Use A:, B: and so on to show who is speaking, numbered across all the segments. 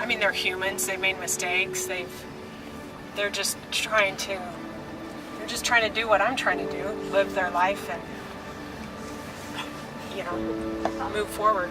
A: mean, they're humans. They've made mistakes. They're just trying to do what I'm trying to do, live their life and, move forward.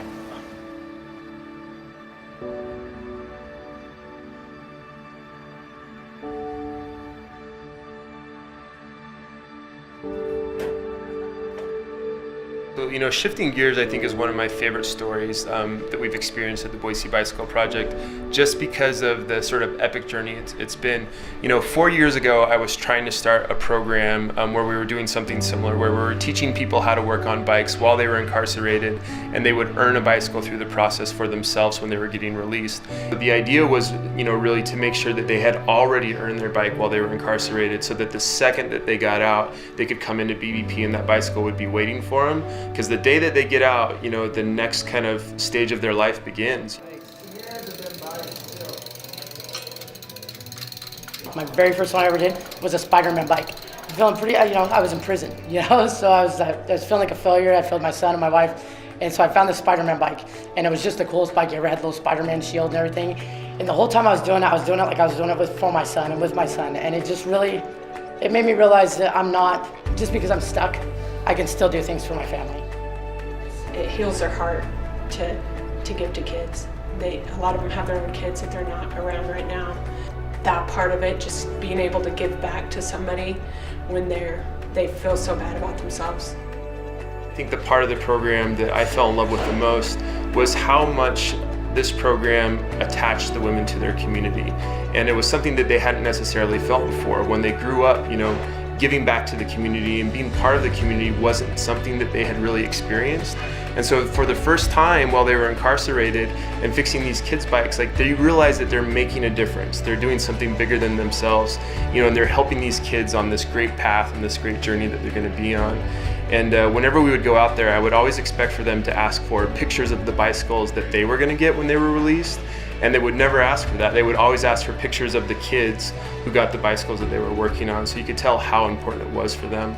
B: So, shifting gears, I think, is one of my favorite stories that we've experienced at the Boise Bicycle Project, just because of the sort of epic journey it's been. 4 years ago, I was trying to start a program where we were doing something similar, where we were teaching people how to work on bikes while they were incarcerated, and they would earn a bicycle through the process for themselves when they were getting released. The idea was, really to make sure that they had already earned their bike while they were incarcerated, so that the second that they got out, they could come into BBP and that bicycle would be waiting for them. Because the day that they get out, the next kind of stage of their life begins.
C: My very first one I ever did was a Spider-Man bike. Feeling pretty, I was in prison, so I was feeling like a failure. I failed my son and my wife, and so I found this Spider-Man bike, and it was just the coolest bike ever. It had a little Spider-Man shield and everything. And the whole time I was doing it like I was doing it for my son and with my son, and it made me realize that I'm not, just because I'm stuck, I can still do things for my family.
A: It heals their heart to give to kids. A lot of them have their own kids that they're not around right now. That part of it, just being able to give back to somebody when they feel so bad about themselves.
B: I think the part of the program that I fell in love with the most was how much this program attached the women to their community. And it was something that they hadn't necessarily felt before. When they grew up, giving back to the community and being part of the community wasn't something that they had really experienced. And so for the first time while they were incarcerated and fixing these kids' bikes, they realized that they're making a difference. They're doing something bigger than themselves, and they're helping these kids on this great path and this great journey that they're going to be on. And whenever we would go out there, I would always expect for them to ask for pictures of the bicycles that they were going to get when they were released. And they would never ask for that. They would always ask for pictures of the kids who got the bicycles that they were working on, so you could tell how important it was for them.